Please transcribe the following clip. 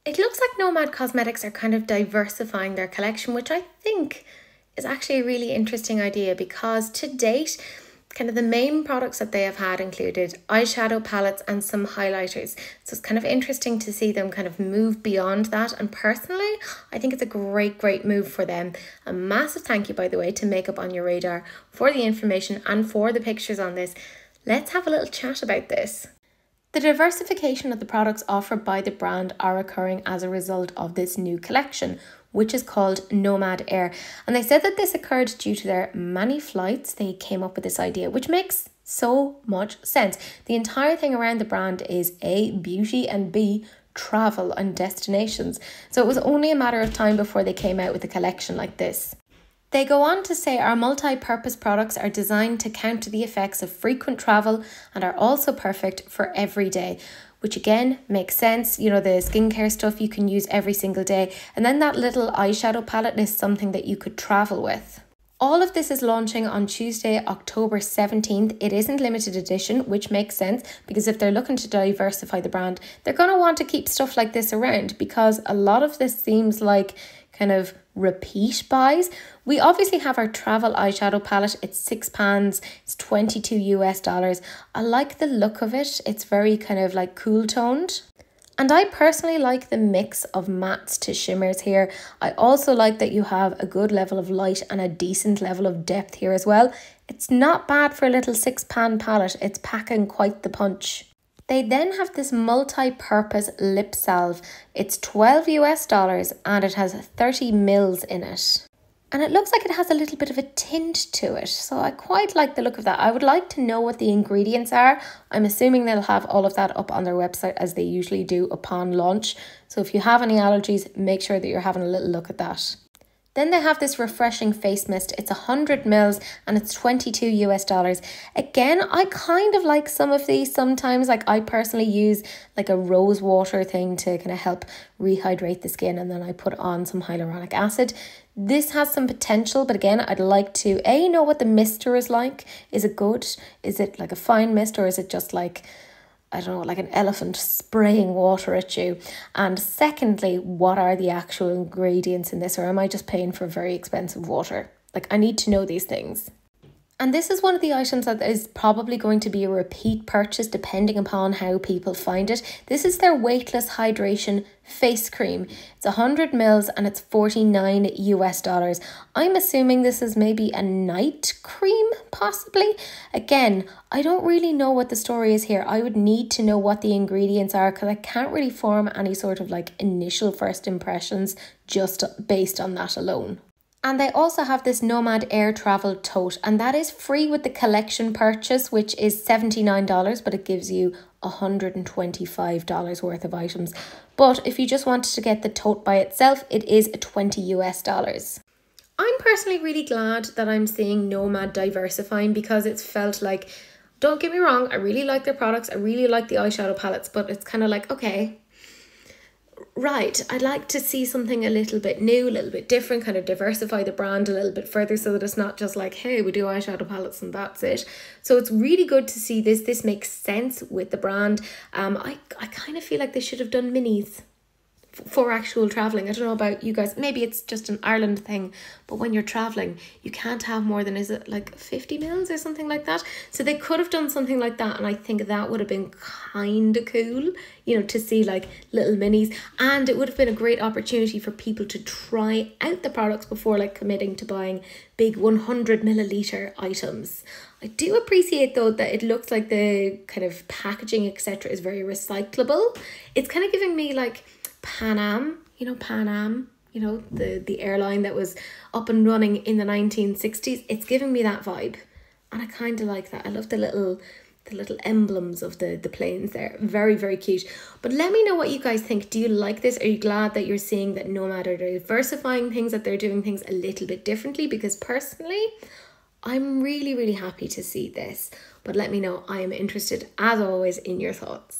It looks like Nomad Cosmetics are kind of diversifying their collection, which I think is actually a really interesting idea because to date, kind of the main products that they have had included eyeshadow palettes and some highlighters. So it's kind of interesting to see them kind of move beyond that. And personally, I think it's a great move for them. A massive thank you, by the way, to Makeup on Your Radar for the information and for the pictures on this. Let's have a little chat about this. The diversification of the products offered by the brand are occurring as a result of this new collection, which is called Nomad Air. And they said that this occurred due to their many flights. They came up with this idea, which makes so much sense. The entire thing around the brand is A, beauty, and B, travel and destinations. So it was only a matter of time before they came out with a collection like this. They go on to say our multi-purpose products are designed to counter the effects of frequent travel and are also perfect for every day, which again makes sense. You know, the skincare stuff you can use every single day. And then that little eyeshadow palette is something that you could travel with. All of this is launching on Tuesday, October 17th. It isn't limited edition, which makes sense because if they're looking to diversify the brand, they're going to want to keep stuff like this around because a lot of this seems like kind of repeat buys. We obviously have our travel eyeshadow palette. It's £6. It's $22 US. I like the look of it. It's very kind of like cool toned. And I personally like the mix of mattes to shimmers here. I also like that you have a good level of light and a decent level of depth here as well. It's not bad for a little £6 palette. It's packing quite the punch. They then have this multi-purpose lip salve. It's $12 US and it has 30 mils in it. And it looks like it has a little bit of a tint to it. So I quite like the look of that. I would like to know what the ingredients are. I'm assuming they'll have all of that up on their website as they usually do upon launch. So if you have any allergies, make sure that you're having a little look at that. Then they have this refreshing face mist. It's 100 mils and it's $22 US. Again, I kind of like some of these sometimes. Like I personally use like a rose water thing to kind of help rehydrate the skin, and then I put on some hyaluronic acid. This has some potential, but again, I'd like to know what the mister is like. Is it good? Is it like a fine mist, or is it just like, I don't know, like an elephant spraying water at you? And secondly, what are the actual ingredients in this, or am I just paying for very expensive water? Like, I need to know these things. And this is one of the items that is probably going to be a repeat purchase depending upon how people find it. This is their weightless hydration face cream. It's 100 mils and it's $49 US. I'm assuming this is maybe a night cream, possibly. Again, I don't really know what the story is here. I would need to know what the ingredients are because I can't really form any sort of like initial first impressions just based on that alone. And they also have this Nomad Air Travel Tote, and that is free with the collection purchase, which is $79, but it gives you $125 worth of items. But if you just wanted to get the tote by itself, it is $20 US. I'm personally really glad that I'm seeing Nomad diversifying because it's felt like, don't get me wrong, I really like their products, I really like the eyeshadow palettes, but it's kind of like, okay, right, I'd like to see something a little bit new, a little bit different, kind of diversify the brand a little bit further so that it's not just like, hey, we do eyeshadow palettes and that's it. So it's really good to see this. This makes sense with the brand. I kind of feel like they should have done minis for actual traveling. I don't know about you guys, maybe it's just an Ireland thing, but when you're traveling you can't have more than, is it like 50 mils or something like that? So they could have done something like that, and I think that would have been kind of cool, you know, to see like little minis, and it would have been a great opportunity for people to try out the products before like committing to buying big 100 milliliter items. I do appreciate though that it looks like the kind of packaging etc is very recyclable. It's kind of giving me like Pan Am, the airline that was up and running in the 1960s. It's giving me that vibe, and I kind of like that. I love the little emblems of the planes there. Very, very cute. But let me know what you guys think. Do you like this? Are you glad that you're seeing that Nomad are diversifying things, that they're doing things a little bit differently? Because personally, I'm really, really happy to see this. But let me know. I am interested, as always, in your thoughts.